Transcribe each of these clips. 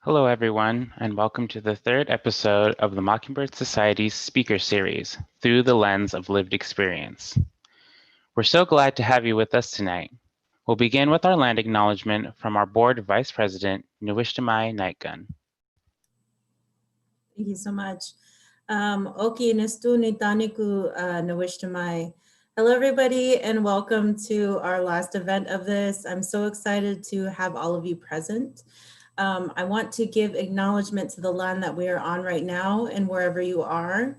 Hello, everyone, and welcome to the third episode of the Mockingbird Society's speaker series, Through the Lens of Lived Experience. We're so glad to have you with us tonight. We'll begin with our land acknowledgement from our board vice president, Nwishtamai Nightgun. Thank you so much. Oki Nestu Nitaniku Nawishtamai. Hello, everybody, and welcome to our last event of this. I'm so excited to have all of you present. I want to give acknowledgement to the land that we are on right now and wherever you are.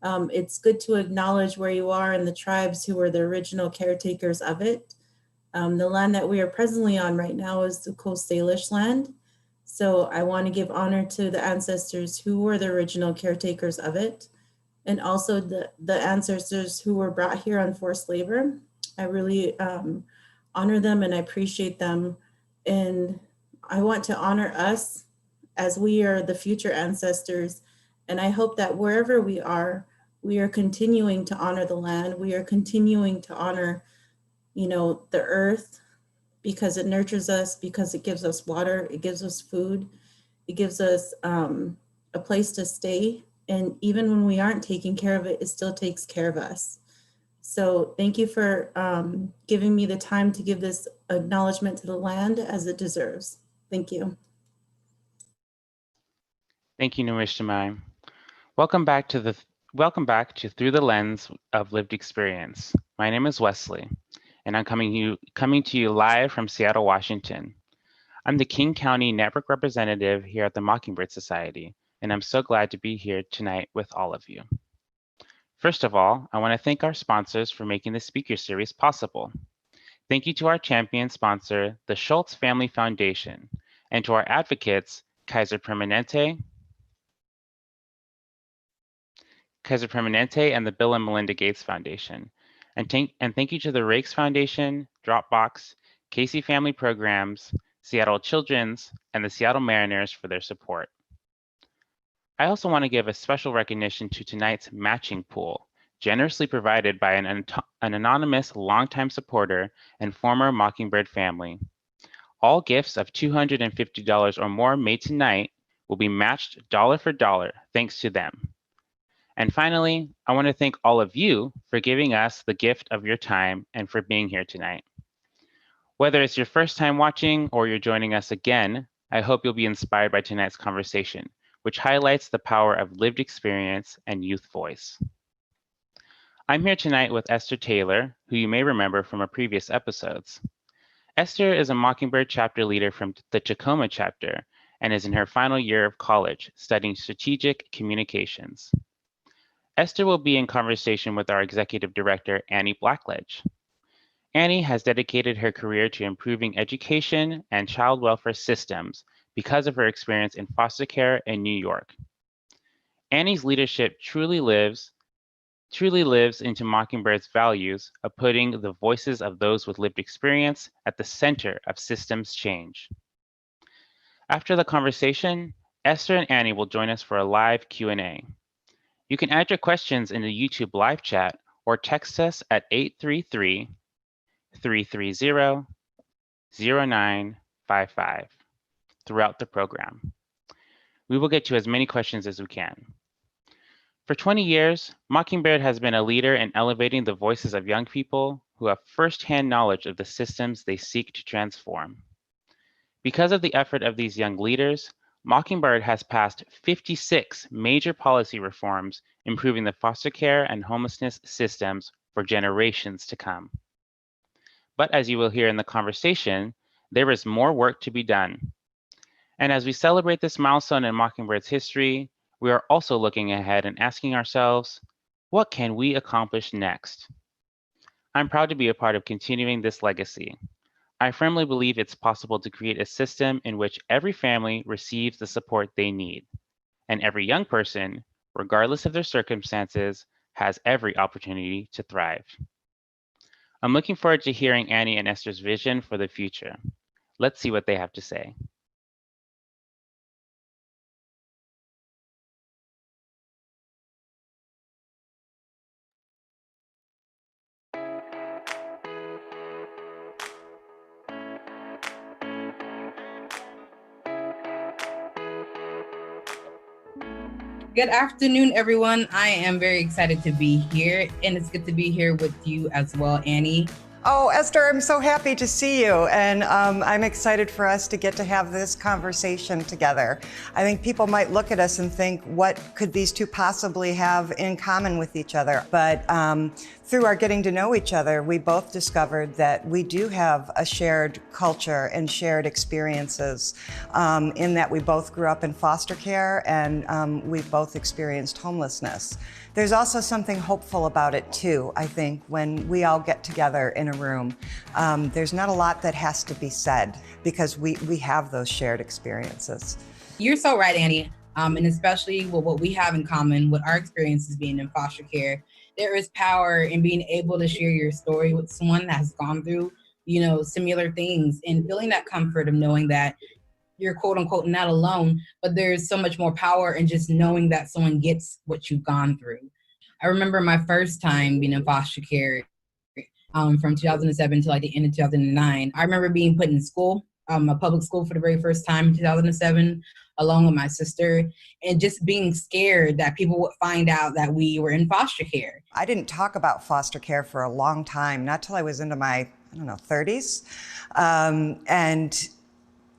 It's good to acknowledge where you are and the tribes who were the original caretakers of it. The land that we are presently on right now is the Coast Salish land. So I want to give honor to the ancestors who were the original caretakers of it, and also the ancestors who were brought here on forced labor. I really honor them and I appreciate them. And I want to honor us as we are the future ancestors. And I hope that wherever we are continuing to honor the land. We are continuing to honor, the earth, because it nurtures us, because it gives us water, it gives us food, it gives us a place to stay. And even when we aren't taking care of it, it still takes care of us. So thank you for giving me the time to give this acknowledgement to the land as it deserves. Thank you. Thank you, Nwishtamai. Welcome back to Through the Lens of Lived Experience. My name is Wesley, and I'm coming to you live from Seattle, Washington. I'm the King County Network Representative here at the Mockingbird Society, and I'm so glad to be here tonight with all of you. First of all, I want to thank our sponsors for making this speaker series possible. Thank you to our champion sponsor, the Schultz Family Foundation, and to our advocates, Kaiser Permanente, and the Bill and Melinda Gates Foundation. And thank you to the Rakes Foundation, Dropbox, Casey Family Programs, Seattle Children's, and the Seattle Mariners for their support. I also want to give a special recognition to tonight's matching pool, generously provided by an anonymous longtime supporter and former Mockingbird family. All gifts of $250 or more made tonight will be matched dollar for dollar, thanks to them. And finally, I want to thank all of you for giving us the gift of your time and for being here tonight. Whether it's your first time watching or you're joining us again, I hope you'll be inspired by tonight's conversation, which highlights the power of lived experience and youth voice. I'm here tonight with Esther Taylor, who you may remember from our previous episodes. Esther is a Mockingbird chapter leader from the Tacoma chapter and is in her final year of college studying strategic communications. Esther will be in conversation with our executive director, Annie Blackledge. Annie has dedicated her career to improving education and child welfare systems because of her experience in foster care in New York. Annie's leadership truly lives into Mockingbird's values of putting the voices of those with lived experience at the center of systems change. After the conversation, Esther and Annie will join us for a live Q&A. You can add your questions in the YouTube live chat or text us at 833-330-0955 throughout the program. We will get to as many questions as we can. For 20 years, Mockingbird has been a leader in elevating the voices of young people who have firsthand knowledge of the systems they seek to transform. Because of the effort of these young leaders, Mockingbird has passed 56 major policy reforms improving the foster care and homelessness systems for generations to come. But as you will hear in the conversation, there is more work to be done. And as we celebrate this milestone in Mockingbird's history, we are also looking ahead and asking ourselves, what can we accomplish next? I'm proud to be a part of continuing this legacy. I firmly believe it's possible to create a system in which every family receives the support they need, and every young person, regardless of their circumstances, has every opportunity to thrive. I'm looking forward to hearing Annie and Esther's vision for the future. Let's see what they have to say. Good afternoon, everyone. I am very excited to be here, and it's good to be here with you as well, Annie. Oh, Esther, I'm so happy to see you, and I'm excited for us to get to have this conversation together. I think people might look at us and think, what could these two possibly have in common with each other? But through our getting to know each other, we both discovered that we do have a shared culture and shared experiences in that we both grew up in foster care and we've both experienced homelessness. There's also something hopeful about it too, I think, when we all get together in a room. There's not a lot that has to be said because we have those shared experiences. You're so right, Annie. And especially with what we have in common with our experiences being in foster care, there is power in being able to share your story with someone that has gone through, similar things, and feeling that comfort of knowing that you're quote unquote not alone, but there's so much more power in just knowing that someone gets what you've gone through. I remember my first time being in foster care from 2007 to like the end of 2009. I remember being put in school, a public school for the very first time in 2007, along with my sister, and just being scared that people would find out that we were in foster care. I didn't talk about foster care for a long time, not till I was into my, 30s. And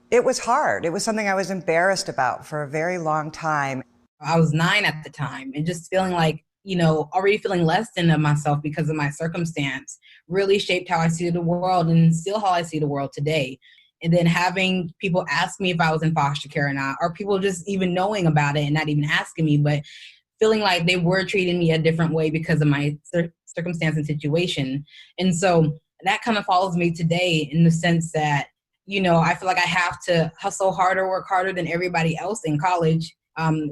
it was hard. It was something I was embarrassed about for a very long time. I was 9 at the time, and just feeling like, already feeling less than of myself because of my circumstance really shaped how I see the world and still how I see the world today. And then having people ask me if I was in foster care or not, or people just even knowing about it and not even asking me, but feeling like they were treating me a different way because of my circumstance and situation. And so that kind of follows me today in the sense that, I feel like I have to hustle harder, work harder than everybody else in college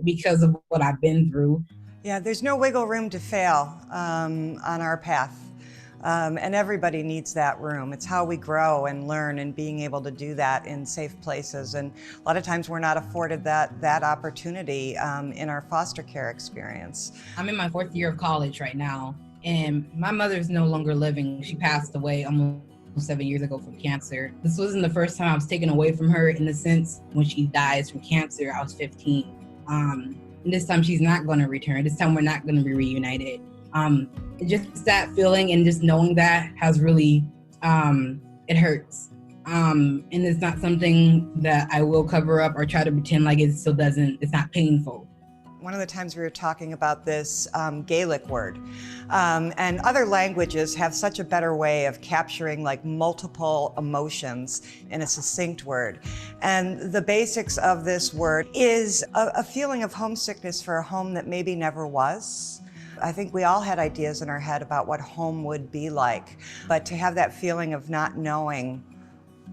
because of what I've been through. Yeah, there's no wiggle room to fail on our path. And everybody needs that room. It's how we grow and learn, and being able to do that in safe places. And a lot of times we're not afforded that opportunity in our foster care experience. I'm in my 4th year of college right now, and my mother's no longer living. She passed away almost 7 years ago from cancer. This wasn't the first time I was taken away from her, in the sense when she dies from cancer, I was 15. And this time she's not going to return. This time we're not going to be reunited. Just that feeling and just knowing that has really, it hurts. And it's not something that I will cover up or try to pretend like it still doesn't, it's not painful. One of the times we were talking about this Gaelic word, and other languages have such a better way of capturing like multiple emotions in a succinct word. And the basics of this word is a feeling of homesickness for a home that maybe never was. I think we all had ideas in our head about what home would be like, but to have that feeling of not knowing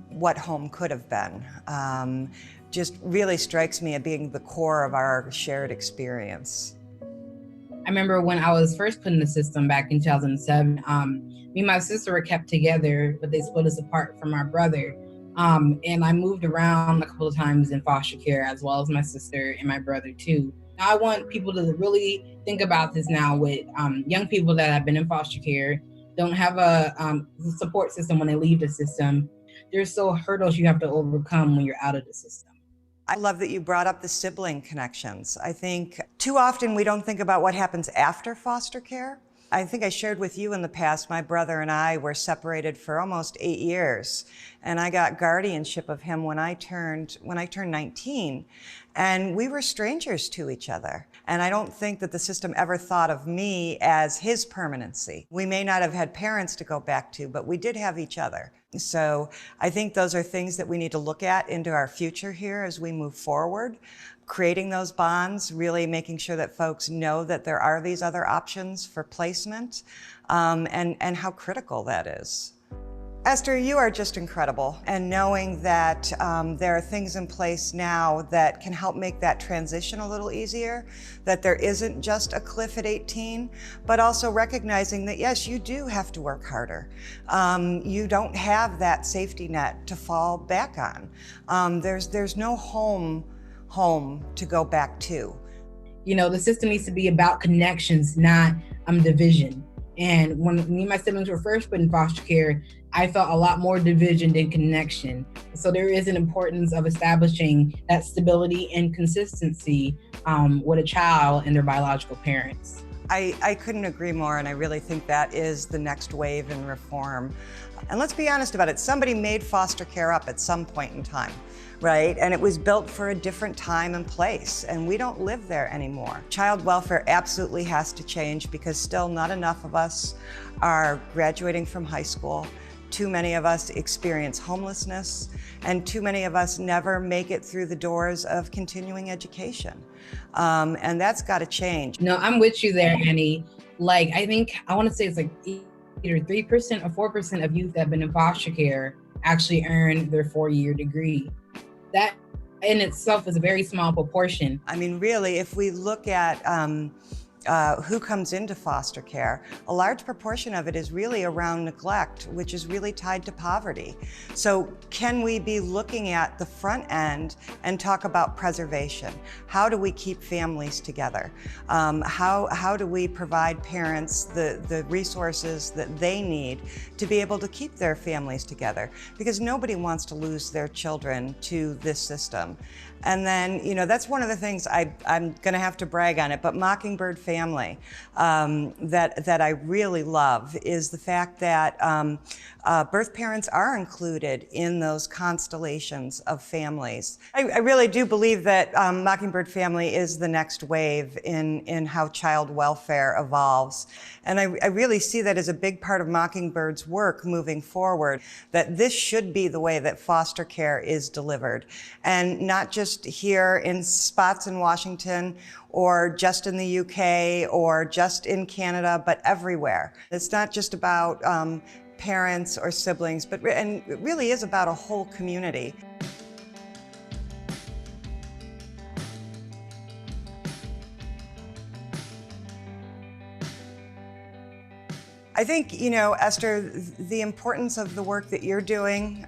what home could have been just really strikes me as being the core of our shared experience. I remember when I was first put in the system back in 2007, me and my sister were kept together, but they split us apart from our brother. And I moved around a couple of times in foster care, as well as my sister and my brother too. I want people to really think about this now with young people that have been in foster care, don't have a support system when they leave the system. There's still hurdles you have to overcome when you're out of the system. I love that you brought up the sibling connections. I think too often we don't think about what happens after foster care. I think I shared with you in the past, my brother and I were separated for almost 8 years, and I got guardianship of him when I turned 19, and we were strangers to each other. And I don't think that the system ever thought of me as his permanency. We may not have had parents to go back to, but we did have each other. So I think those are things that we need to look at into our future here as we move forward. Creating those bonds, really making sure that folks know that there are these other options for placement, and how critical that is. Esther, you are just incredible, and knowing that there are things in place now that can help make that transition a little easier, that there isn't just a cliff at 18, but also recognizing that yes, you do have to work harder. You don't have that safety net to fall back on. There's no home to go back to. The system needs to be about connections, not division. And when me and my siblings were first put in foster care, I felt a lot more division than connection. So there is an importance of establishing that stability and consistency with a child and their biological parents. I couldn't agree more, and I really think that is the next wave in reform. And let's be honest about it, somebody made foster care up at some point in time, right? And it was built for a different time and place, and we don't live there anymore. Child welfare absolutely has to change because still not enough of us are graduating from high school. Too many of us experience homelessness, and too many of us never make it through the doors of continuing education. And that's got to change. No, I'm with you there, Annie. Like, I want to say it's like either 3% or 4% of youth that have been in foster care actually earn their 4-year degree. That in itself is a very small proportion. I mean, really, if we look at who comes into foster care, a large proportion of it is really around neglect, which is really tied to poverty. So can we be looking at the front end and talk about preservation? How do we keep families together? How do we provide parents the resources that they need to be able to keep their families together? Because nobody wants to lose their children to this system. And then, you know, that's one of the things I'm gonna have to brag on it, but Mockingbird Family, that I really love is the fact that birth parents are included in those constellations of families. I really do believe that Mockingbird Family is the next wave in how child welfare evolves. And I really see that as a big part of Mockingbird's work moving forward, that this should be the way that foster care is delivered. And not just here in spots in Washington or just in the UK or just in Canada, but everywhere. It's not just about parents or siblings, and it really is about a whole community. I think, you know, Esther, the importance of the work that you're doing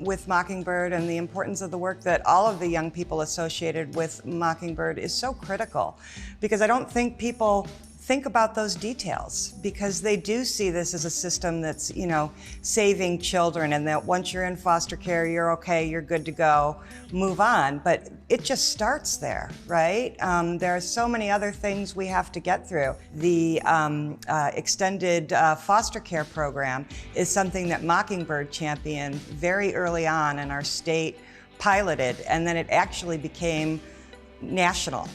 with Mockingbird and the importance of the work that all of the young people associated with Mockingbird is so critical, because I don't think people think about those details, because they do see this as a system that's, you know, saving children, and that once you're in foster care, you're okay, you're good to go, move on. But it just starts there, right? There are so many other things we have to get through. The extended foster care program is something that Mockingbird championed very early on, and our state piloted, and then it actually became national,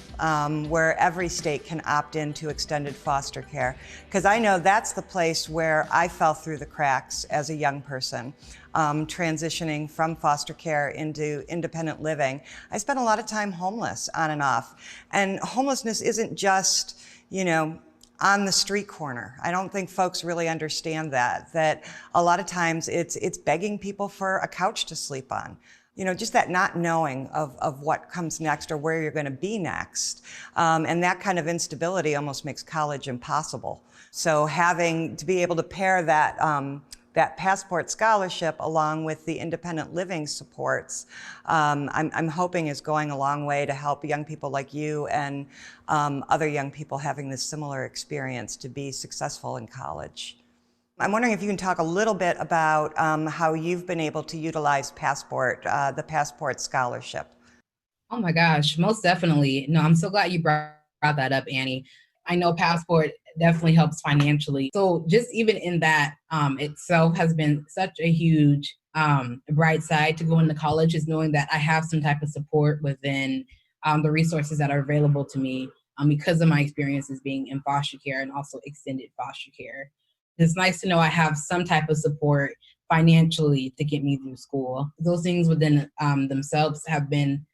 where every state can opt into extended foster care. Because I know that's the place where I fell through the cracks as a young person, transitioning from foster care into independent living. I spent a lot of time homeless on and off. And homelessness isn't just, you know, on the street corner. I don't think folks really understand that a lot of times it's begging people for a couch to sleep on. You know, just that not knowing of what comes next or where you're going to be next. And that kind of instability almost makes college impossible. So having to be able to pair that, that passport scholarship along with the independent living supports, I'm hoping is going a long way to help young people like you and other young people having this similar experience to be successful in college. I'm wondering if you can talk a little bit about how you've been able to utilize Passport, the Passport Scholarship. Oh my gosh, most definitely. No, I'm so glad you brought that up, Annie. I know Passport definitely helps financially. So just even in that itself has been such a huge bright side to go into college, is knowing that I have some type of support within the resources that are available to me because of my experiences being in foster care and also extended foster care. It's nice to know I have some type of support financially to get me through school. Those things within themselves have been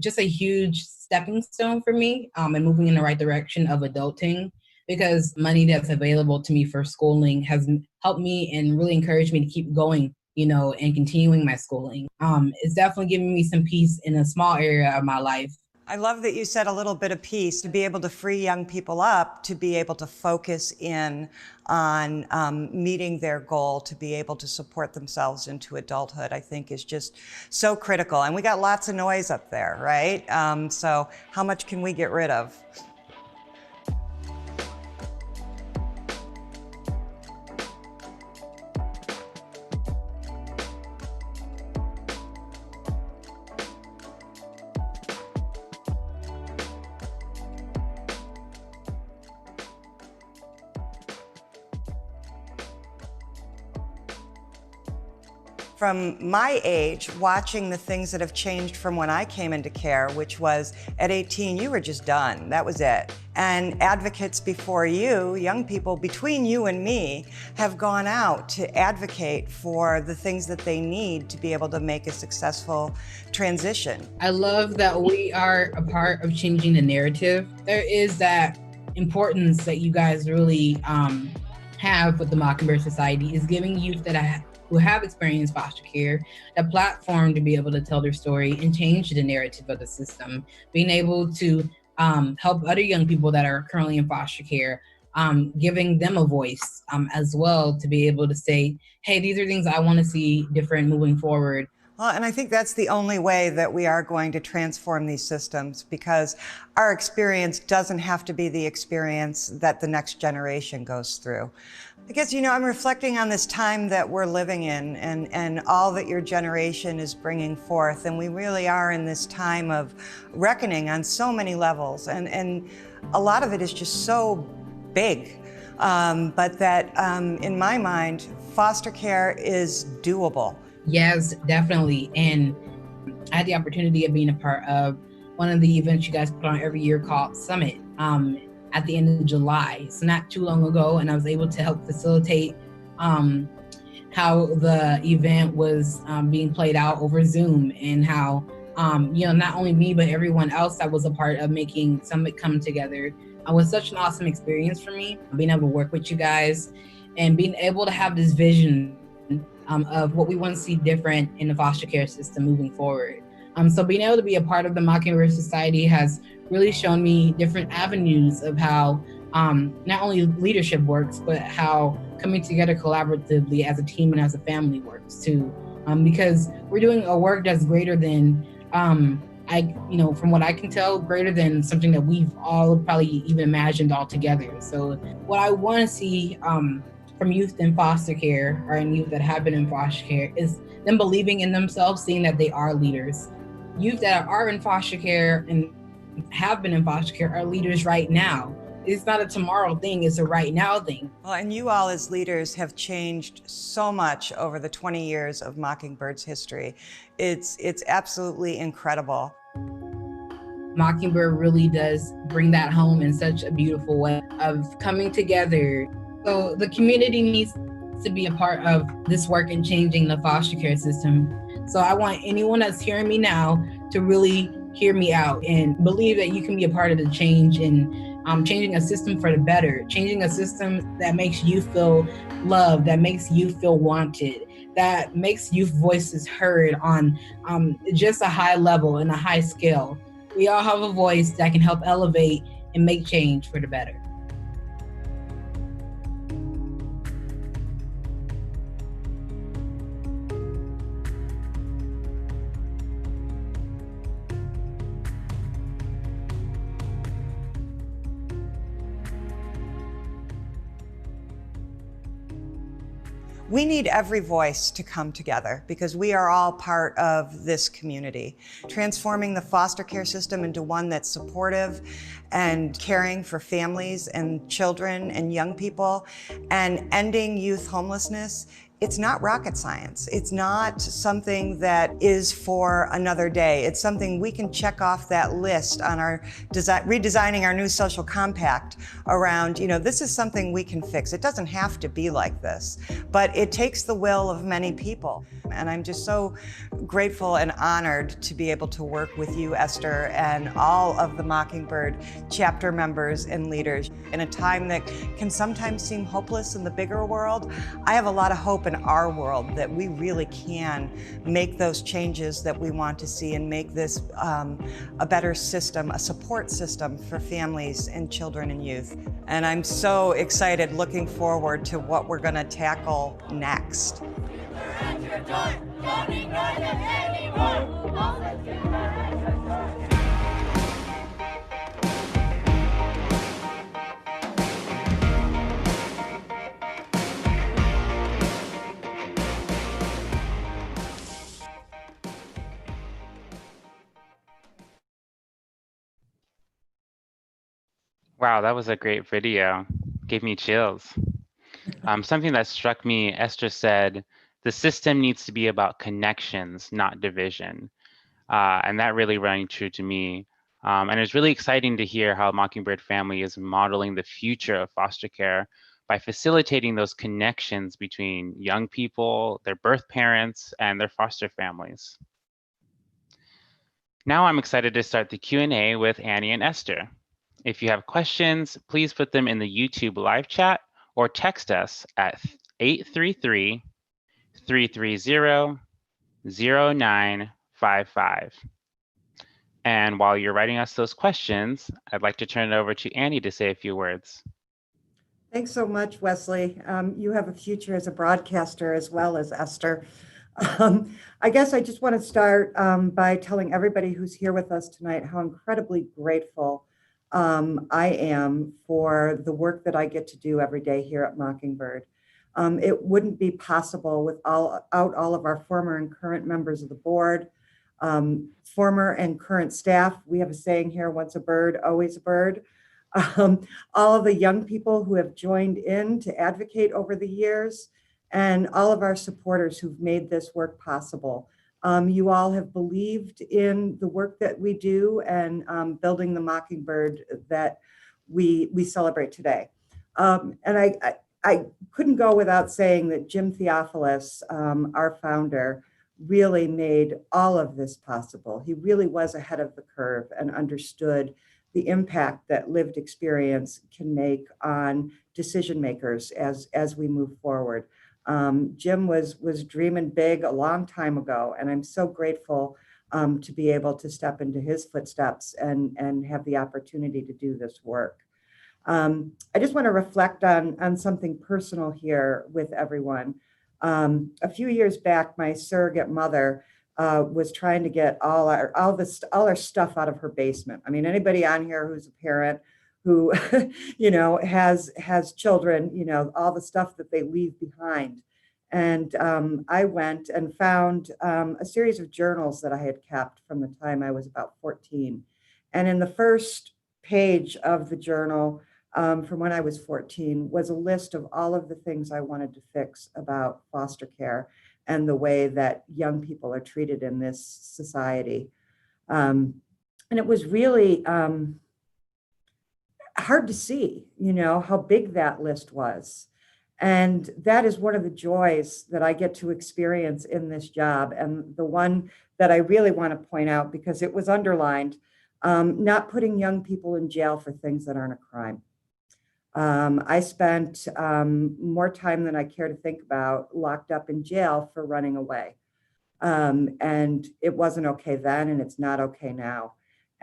just a huge stepping stone for me and moving in the right direction of adulting, because money that's available to me for schooling has helped me and really encouraged me to keep going, you know, and continuing my schooling. It's definitely giving me some peace in a small area of my life. I love that you said a little bit of peace, to be able to free young people up, to be able to focus in on meeting their goal, to be able to support themselves into adulthood, I think is just so critical. And we got lots of noise up there, right? So how much can we get rid of? from my age, watching the things that have changed from when I came into care, which was at 18, you were just done. That was it. And advocates before you, young people between you and me, have gone out to advocate for the things that they need to be able to make a successful transition. I love that we are a part of changing the narrative. There is that importance that you guys really have with the Mockingbird Society, is giving youth that who have experienced foster care a platform to be able to tell their story and change the narrative of the system. Being able to help other young people that are currently in foster care, giving them a voice as well, to be able to say, hey, these are things I want to see different moving forward. Well, and I think that's the only way that we are going to transform these systems, because our experience doesn't have to be the experience that the next generation goes through. I guess, I'm reflecting on this time that we're living in, and all that your generation is bringing forth. And we really are in this time of reckoning on so many levels. And a lot of it is just so big. But that, in my mind, foster care is doable. Yes, definitely. And I had the opportunity of being a part of one of the events you guys put on every year called Summit at the end of July. So not too long ago, and I was able to help facilitate how the event was being played out over Zoom, and how not only me, but everyone else that was a part of making Summit come together. It was such an awesome experience for me, being able to work with you guys and being able to have this vision of what we want to see different in the foster care system moving forward. So being able to be a part of the Mockingbird Society has really shown me different avenues of how not only leadership works, but how coming together collaboratively as a team and as a family works too. Because we're doing a work that's greater than, from what I can tell, greater than something that we've all probably even imagined all together. So what I want to see from youth in foster care, or in youth that have been in foster care, is them believing in themselves, seeing that they are leaders. Youth that are in foster care and have been in foster care are leaders right now. It's not a tomorrow thing, it's a right now thing. Well, and you all as leaders have changed so much over the 20 years of Mockingbird's history. It's absolutely incredible. Mockingbird really does bring that home in such a beautiful way of coming together. So the community needs to be a part of this work in changing the foster care system. So I want anyone that's hearing me now to really hear me out and believe that you can be a part of the change, and changing a system for the better, changing a system that makes you feel loved, that makes you feel wanted, that makes youth voices heard on just a high level and a high scale. We all have a voice that can help elevate and make change for the better. We need every voice to come together, because we are all part of this community. Transforming the foster care system into one that's supportive and caring for families and children and young people, and ending youth homelessness. It's not rocket science. It's not something that is for another day. It's something we can check off that list on our redesigning our new social compact around, this is something we can fix. It doesn't have to be like this, but it takes the will of many people. And I'm just so grateful and honored to be able to work with you, Esther, and all of the Mockingbird chapter members and leaders. In a time that can sometimes seem hopeless in the bigger world, I have a lot of hope in our world that we really can make those changes that we want to see, and make this a better system, a support system for families and children and youth. And I'm so excited, looking forward to what we're going to tackle next. Wow, that was a great video. Gave me chills. Something that struck me, Esther said, The system needs to be about connections, not division. And that really rang true to me. And it's really exciting to hear how Mockingbird Family is modeling the future of foster care by facilitating those connections between young people, their birth parents, and their foster families. Now I'm excited to start the Q&A with Annie and Esther. If you have questions, please put them in the YouTube live chat or text us at 833-330-0955. And while you're writing us those questions, I'd like to turn it over to Annie to say a few words. Thanks so much, Wesley. You have a future as a broadcaster as well as Esther. I guess I just want to start by telling everybody who's here with us tonight how incredibly grateful I am for the work that I get to do every day here at Mockingbird. It wouldn't be possible without all of our former and current members of the board, former and current staff. We have a saying here, once a bird, always a bird. All of the young people who have joined in to advocate over the years, and all of our supporters who've made this work possible. You all have believed in the work that we do and building the Mockingbird that we celebrate today. And I couldn't go without saying that Jim Theophilus, our founder, really made all of this possible. He really was ahead of the curve and understood the impact that lived experience can make on decision makers as we move forward. Jim was dreaming big a long time ago, and I'm so grateful to be able to step into his footsteps and have the opportunity to do this work. I just want to reflect on something personal here with everyone. A few years back, my surrogate mother was trying to get all our stuff out of her basement. I mean, anybody on here who's a parent who, has children, all the stuff that they leave behind. And I went and found a series of journals that I had kept from the time I was about 14. And in the first page of the journal from when I was 14 was a list of all of the things I wanted to fix about foster care and the way that young people are treated in this society. And it was really hard to see, how big that list was. And that is one of the joys that I get to experience in this job. And the one that I really want to point out, because it was underlined, not putting young people in jail for things that aren't a crime. I spent more time than I care to think about locked up in jail for running away. And it wasn't okay then, and it's not okay now.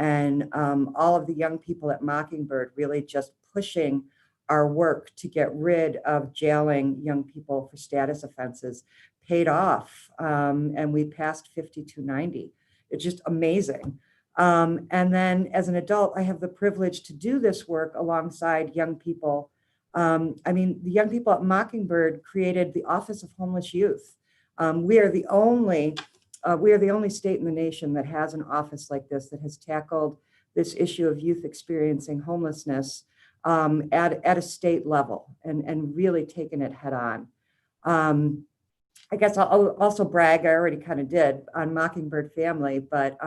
And all of the young people at Mockingbird really just pushing our work to get rid of jailing young people for status offenses paid off. And we passed 5290. It's just amazing. And then as an adult, I have the privilege to do this work alongside young people. The young people at Mockingbird created the Office of Homeless Youth. We are the only state in the nation that has an office like this that has tackled this issue of youth experiencing homelessness at a state level and really taken it head on. I guess I'll also brag, I already kind of did, on Mockingbird Family, but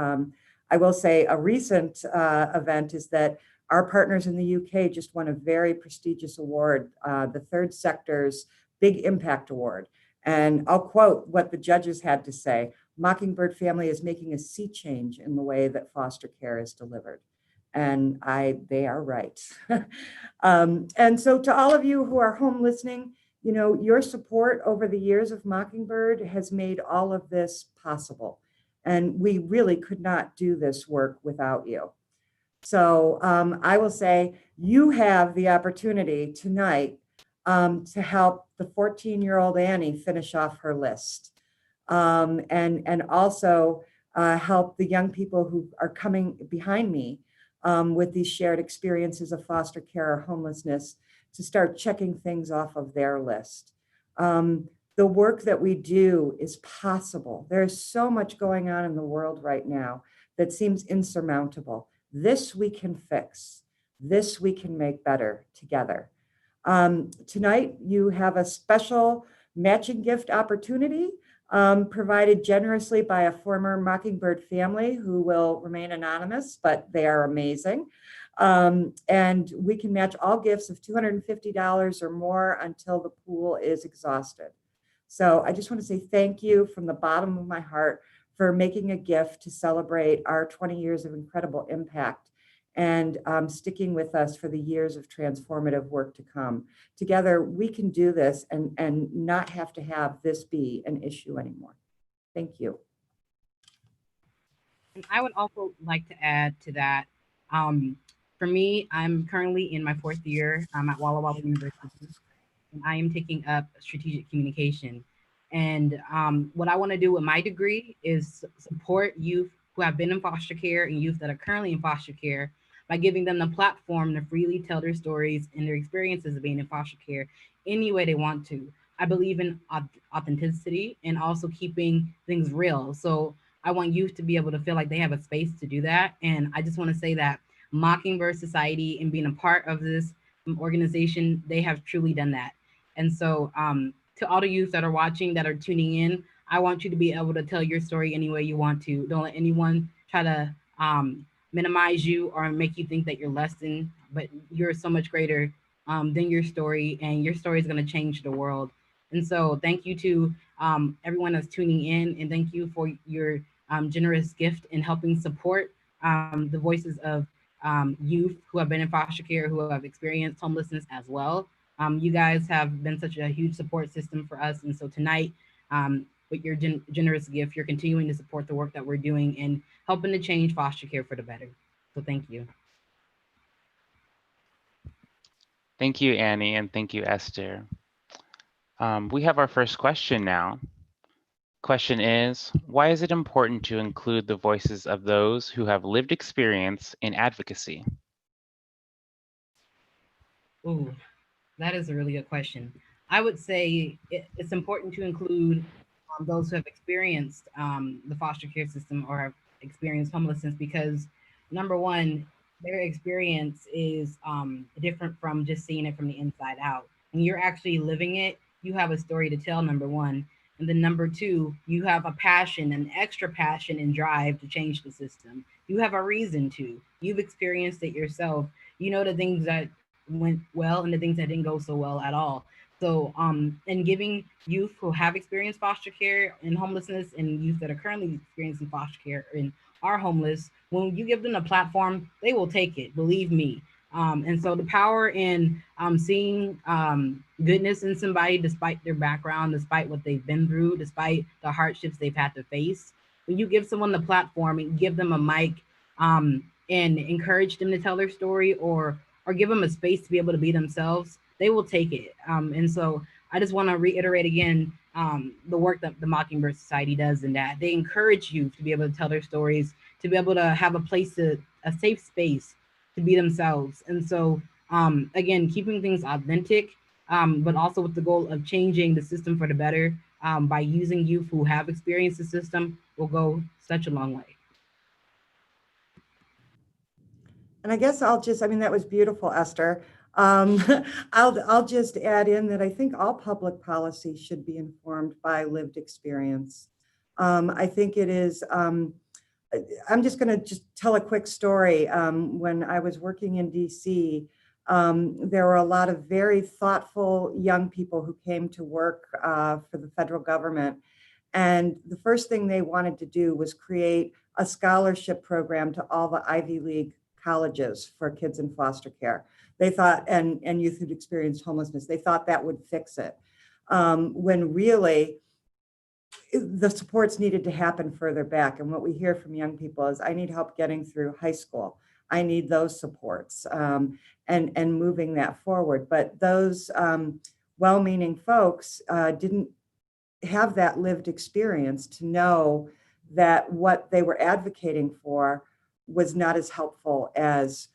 I will say a recent event is that our partners in the UK just won a very prestigious award, the Third Sector's Big Impact Award. And I'll quote what the judges had to say: Mockingbird Family is making a sea change in the way that foster care is delivered. And they are right. And so to all of you who are home listening, your support over the years of Mockingbird has made all of this possible. And we really could not do this work without you. So I will say you have the opportunity tonight to help the 14-year-old Annie finish off her list. And also help the young people who are coming behind me with these shared experiences of foster care or homelessness to start checking things off of their list. The work that we do is possible. There's so much going on in the world right now that seems insurmountable. This we can fix. This we can make better together. Tonight, you have a special matching gift opportunity provided generously by a former Mockingbird family who will remain anonymous, but they are amazing. And we can match all gifts of $250 or more until the pool is exhausted. So I just want to say thank you from the bottom of my heart for making a gift to celebrate our 20 years of incredible impact and sticking with us for the years of transformative work to come. Together, we can do this and not have to have this be an issue anymore. Thank you. And I would also like to add to that. For me, I'm currently in my 4th year at Walla Walla University, and I am taking up strategic communication. And what I want to do with my degree is support youth who have been in foster care and youth that are currently in foster care by giving them the platform to freely tell their stories and their experiences of being in foster care any way they want to. I believe in authenticity and also keeping things real. So I want youth to be able to feel like they have a space to do that. And I just want to say that Mockingbird Society and being a part of this organization, they have truly done that. And so, to all the youth that are watching, that are tuning in, I want you to be able to tell your story any way you want to. Don't let anyone try to minimize you or make you think that you're less than, but you're so much greater than your story, and your story is going to change the world. And so, thank you to everyone that's tuning in, and thank you for your generous gift in helping support the voices of youth who have been in foster care, who have experienced homelessness as well. You guys have been such a huge support system for us. And so tonight, with your generous gift, you're continuing to support the work that we're doing and helping to change foster care for the better. So thank you. Thank you, Annie, and thank you, Esther. We have our first question now. Question is, why is it important to include the voices of those who have lived experience in advocacy? Ooh, that is a really good question. I would say it's important to include those who have experienced the foster care system or have experienced homelessness because, number one, their experience is different from just seeing it from the inside out. When you're actually living it, you have a story to tell, number one. And then number two, you have a passion, an extra passion and drive to change the system. You have a reason to. You've experienced it yourself. You know the things that went well and the things that didn't go so well at all. So, and giving youth who have experienced foster care and homelessness and youth that are currently experiencing foster care and are homeless, when you give them a platform, they will take it, believe me. And so the power in seeing goodness in somebody, despite their background, despite what they've been through, despite the hardships they've had to face, when you give someone the platform and give them a mic and encourage them to tell their story or give them a space to be able to be themselves, they will take it. And so I just want to reiterate again the work that the Mockingbird Society does in that they encourage youth to be able to tell their stories, to be able to have a safe space to be themselves. And so again, keeping things authentic, but also with the goal of changing the system for the better by using youth who have experienced the system will go such a long way. And I guess that was beautiful, Esther. I'll just add in that I think all public policy should be informed by lived experience. I think it is, I'm just gonna tell a quick story. When I was working in DC, there were a lot of very thoughtful young people who came to work for the federal government. And the first thing they wanted to do was create a scholarship program to all the Ivy League colleges for kids in foster care. They thought, and youth who'd experienced homelessness, they thought that would fix it. When really the supports needed to happen further back. And what we hear from young people is, I need help getting through high school. I need those supports and moving that forward. But those well-meaning folks didn't have that lived experience to know that what they were advocating for was not as helpful as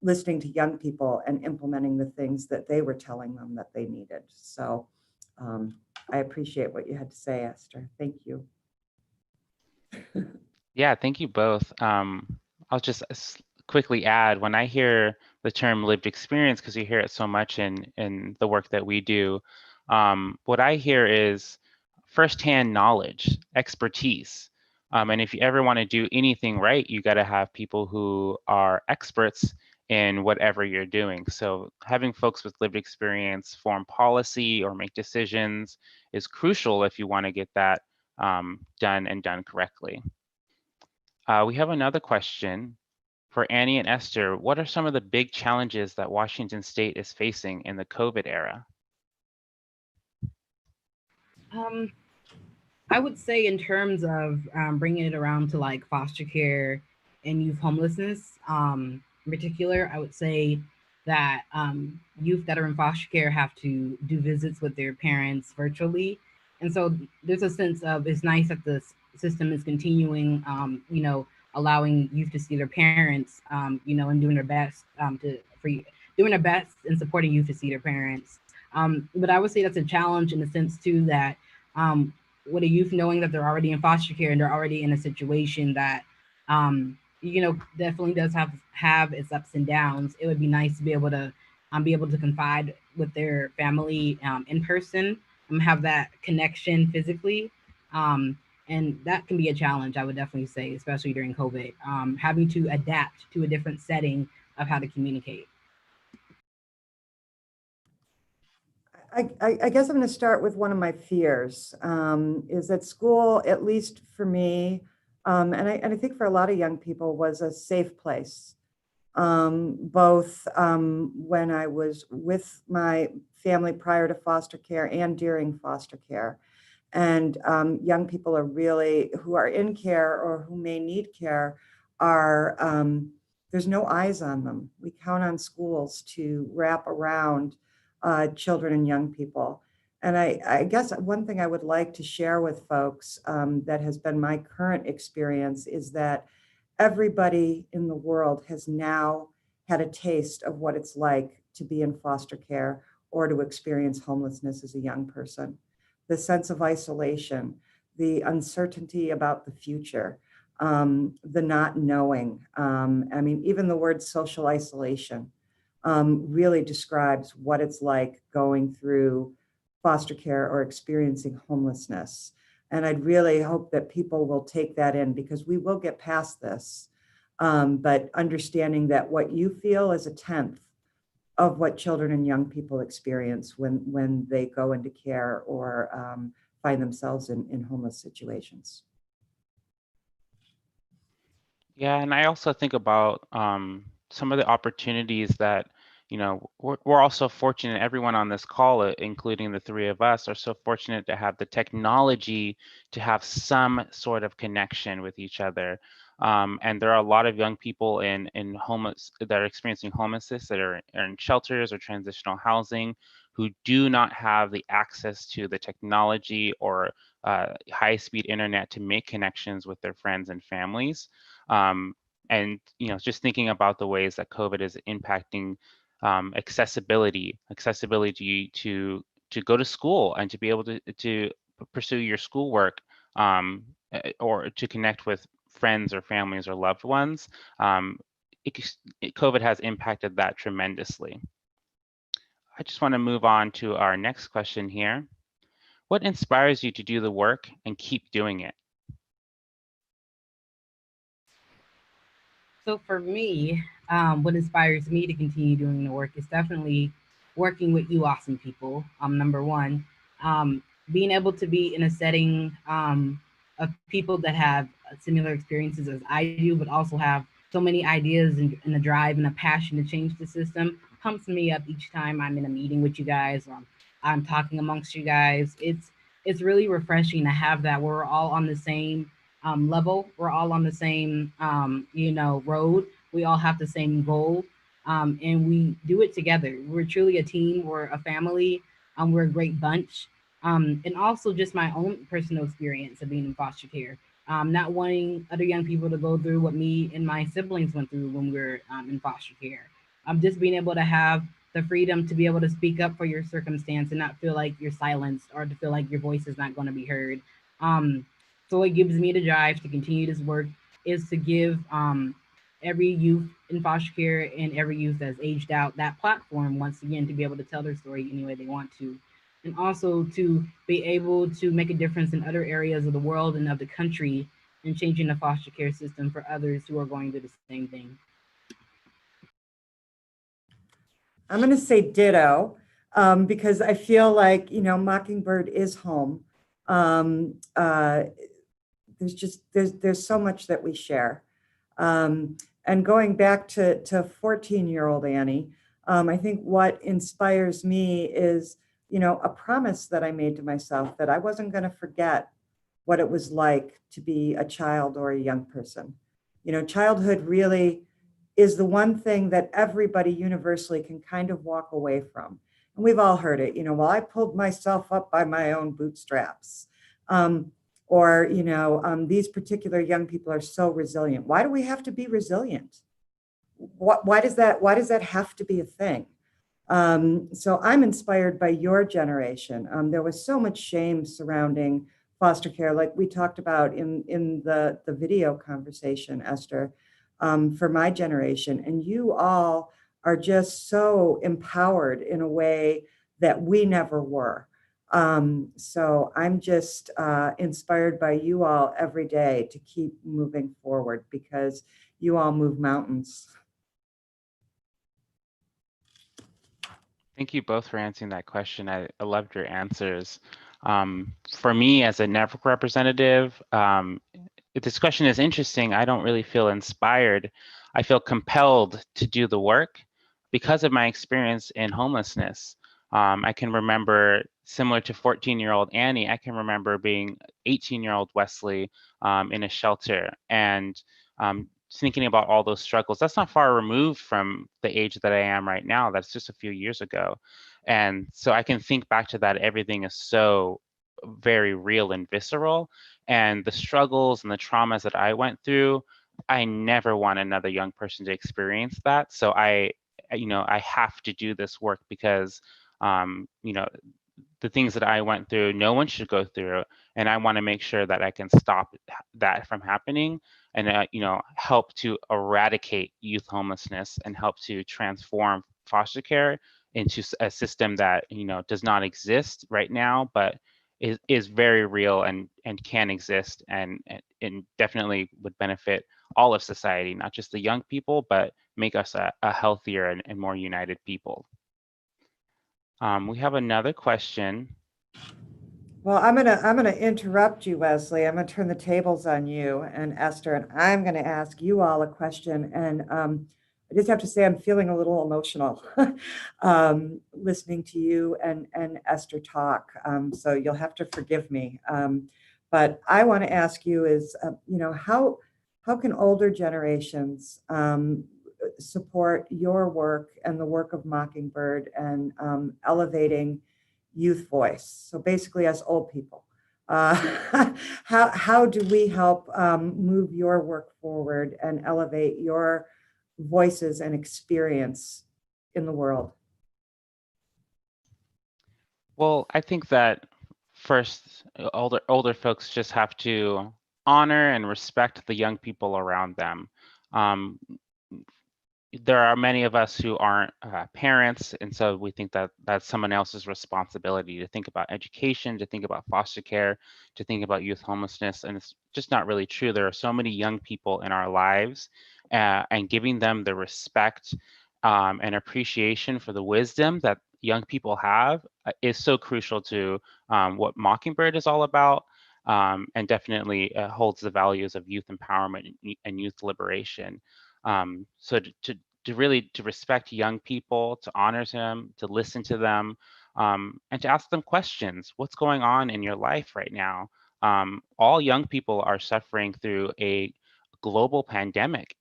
listening to young people and implementing the things that they were telling them that they needed. So I appreciate what you had to say, Esther. Thank you. Yeah, thank you both. I'll just quickly add, when I hear the term lived experience, because you hear it so much in the work that we do, what I hear is firsthand knowledge, expertise. And if you ever want to do anything right, you got to have people who are experts in whatever you're doing. So having folks with lived experience form policy or make decisions is crucial if you want to get that done and done correctly. We have another question for Annie and Esther. What are some of the big challenges that Washington State is facing in the COVID era? I would say in terms of bringing it around to like foster care and youth homelessness, in particular, I would say that youth that are in foster care have to do visits with their parents virtually. And so there's a sense of it's nice that the system is continuing, allowing youth to see their parents, and doing their best doing their best and supporting youth to see their parents. But I would say that's a challenge in the sense too that um, with a youth knowing that they're already in foster care and they're already in a situation that definitely does have its ups and downs. It would be nice to be able to confide with their family in person and have that connection physically. And that can be a challenge, I would definitely say, especially during COVID, having to adapt to a different setting of how to communicate. I guess I'm going to start with one of my fears, is that school, at least for me, and I think for a lot of young people, was a safe place. Both when I was with my family prior to foster care and during foster care. And young people are really, who are in care or who may need care, are, there's no eyes on them. We count on schools to wrap around children and young people. And I guess one thing I would like to share with folks that has been my current experience is that everybody in the world has now had a taste of what it's like to be in foster care or to experience homelessness as a young person. The sense of isolation, the uncertainty about the future, the not knowing. Even the word social isolation really describes what it's like going through foster care or experiencing homelessness. And I'd really hope that people will take that in because we will get past this. But understanding that what you feel is a tenth of what children and young people experience when they go into care or find themselves in homeless situations. Yeah, and I also think about some of the opportunities that, we're also fortunate, everyone on this call, including the three of us, are so fortunate to have the technology to have some sort of connection with each other. And there are a lot of young people in homeless that are experiencing homelessness that are in shelters or transitional housing who do not have the access to the technology or high-speed internet to make connections with their friends and families. And just thinking about the ways that COVID is impacting accessibility to go to school and to be able to pursue your schoolwork, or to connect with friends or families or loved ones. COVID has impacted that tremendously. I just want to move on to our next question here. What inspires you to do the work and keep doing it? So for me, what inspires me to continue doing the work is definitely working with you awesome people. Number one, being able to be in a setting of people that have similar experiences as I do, but also have so many ideas and a drive and a passion to change the system pumps me up each time I'm in a meeting with you guys or I'm talking amongst you guys. It's really refreshing to have that. We're all on the same level. We're all on the same, road. We all have the same goal, and we do it together. We're truly a team. We're a family. We're a great bunch. And also just my own personal experience of being in foster care. Not wanting other young people to go through what me and my siblings went through when we were in foster care. Just being able to have the freedom to be able to speak up for your circumstance and not feel like you're silenced or to feel like your voice is not going to be heard. So what gives me the drive to continue this work is to give every youth in foster care and every youth that's aged out that platform once again to be able to tell their story any way they want to. and also to be able to make a difference in other areas of the world and of the country and changing the foster care system for others who are going through the same thing. I'm going to say ditto, because I feel like, Mockingbird is home. There's so much that we share. And going back to 14-year-old Annie, I think what inspires me is, a promise that I made to myself that I wasn't going to forget what it was like to be a child or a young person. Childhood really is the one thing that everybody universally can kind of walk away from. And we've all heard it, well, I pulled myself up by my own bootstraps. These particular young people are so resilient. Why do we have to be resilient? Why does that have to be a thing? So I'm inspired by your generation. There was so much shame surrounding foster care, like we talked about in the video conversation, Esther, for my generation. And you all are just so empowered in a way that we never were. So I'm just inspired by you all every day to keep moving forward, because you all move mountains. Thank you both for answering that question. I loved your answers. For me, as a network representative, this question is interesting. I don't really feel inspired. I feel compelled to do the work because of my experience in homelessness. I can remember, similar to 14-year-old Annie, I can remember being 18-year-old Wesley in a shelter and thinking about all those struggles. That's not far removed from the age that I am right now. That's just a few years ago. And so I can think back to that. Everything is so very real and visceral. And the struggles and the traumas that I went through, I never want another young person to experience that. So I have to do this work because, the things that I went through, no one should go through. And I want to make sure that I can stop that from happening and, help to eradicate youth homelessness and help to transform foster care into a system that, does not exist right now, but is very real and can exist and definitely would benefit all of society, not just the young people, but make us a healthier and more united people. We have another question. Well, I'm gonna interrupt you, Wesley. I'm gonna turn the tables on you and Esther, and I'm gonna ask you all a question. And I just have to say I'm feeling a little emotional listening to you and Esther talk. So you'll have to forgive me. But I want to ask you is, how can older generations support your work and the work of Mockingbird and elevating youth voice? So basically, as old people, how do we help move your work forward and elevate your voices and experience in the world? Well, I think that first, older folks just have to honor and respect the young people around them. Um, there are many of us who aren't parents, and so we think that that's someone else's responsibility to think about education, to think about foster care, to think about youth homelessness, and it's just not really true. There are so many young people in our lives, and giving them the respect and appreciation for the wisdom that young people have is so crucial to what Mockingbird is all about, and definitely holds the values of youth empowerment and youth liberation. So to really to respect young people, to honor them, to listen to them, and to ask them questions. What's going on in your life right now? All young people are suffering through a global pandemic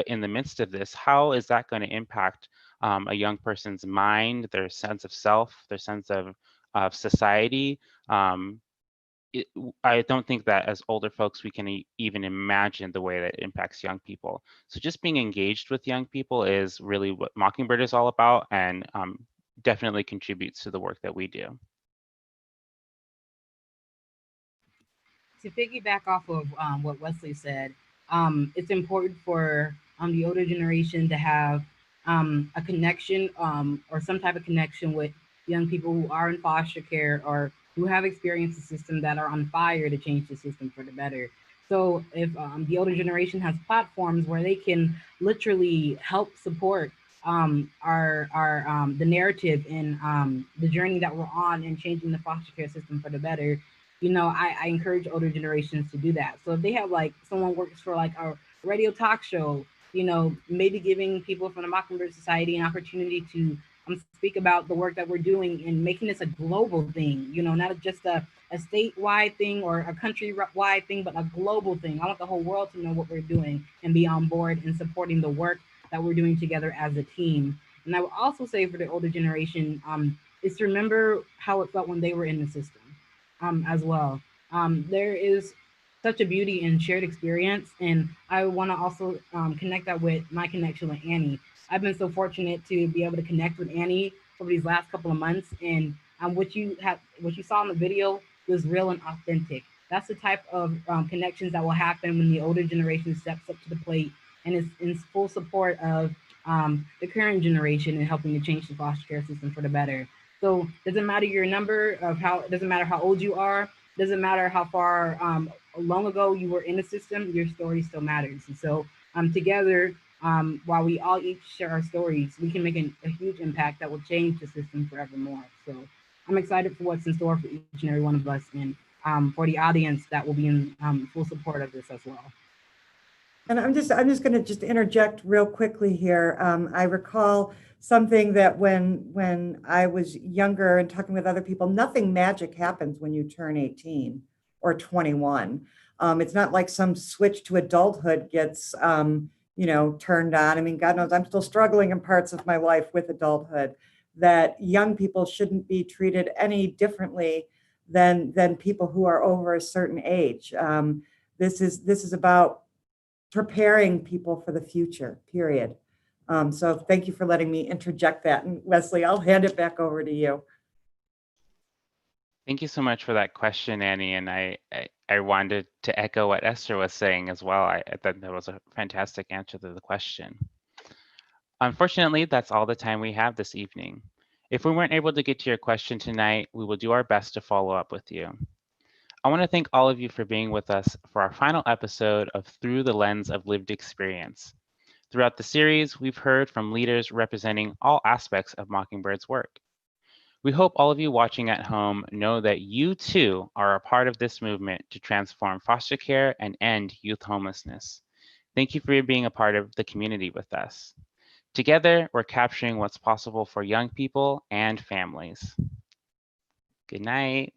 in the midst of this. How is that going to impact a young person's mind, their sense of self, their sense of society? I don't think that as older folks, we can even imagine the way that it impacts young people. So just being engaged with young people is really what Mockingbird is all about, and definitely contributes to the work that we do. To piggyback off of what Wesley said, it's important for the older generation to have a connection or some type of connection with young people who are in foster care or who have experienced the system that are on fire to change the system for the better. So if the older generation has platforms where they can literally help support our the narrative and the journey that we're on and changing the foster care system for the better, I encourage older generations to do that. So if they have like someone works for like a radio talk show, maybe giving people from the Mockingbird Society an opportunity to speak about the work that we're doing and making this a global thing, not just a statewide thing or a country-wide thing, but a global thing. I want the whole world to know what we're doing and be on board and supporting the work that we're doing together as a team. And I would also say for the older generation, is to remember how it felt when they were in the system as well. There is such a beauty in shared experience. And I want to also connect that with my connection with Annie. I've been so fortunate to be able to connect with Annie over these last couple of months. And what you saw in the video was real and authentic. That's the type of connections that will happen when the older generation steps up to the plate and is in full support of the current generation and helping to change the foster care system for the better. So it doesn't matter your number of it doesn't matter how old you are, doesn't matter how far long ago you were in the system, your story still matters. And so together, while we all each share our stories, we can make a huge impact that will change the system forevermore. So I'm excited for what's in store for each and every one of us and for the audience that will be in full support of this as well. And I'm just going to interject real quickly here. I recall something that when I was younger and talking with other people, nothing magic happens when you turn 18 or 21. It's not like some switch to adulthood gets turned on. I mean, God knows I'm still struggling in parts of my life with adulthood. That young people shouldn't be treated any differently than people who are over a certain age. This is about preparing people for the future, period. So thank you for letting me interject that. And Wesley, I'll hand it back over to you. Thank you so much for that question, Annie. And I wanted to echo what Esther was saying as well. I thought that was a fantastic answer to the question. Unfortunately, that's all the time we have this evening. If we weren't able to get to your question tonight, we will do our best to follow up with you. I want to thank all of you for being with us for our final episode of Through the Lens of Lived Experience. Throughout the series, we've heard from leaders representing all aspects of Mockingbird's work. We hope all of you watching at home know that you too are a part of this movement to transform foster care and end youth homelessness. Thank you for being a part of the community with us. Together, we're capturing what's possible for young people and families. Good night.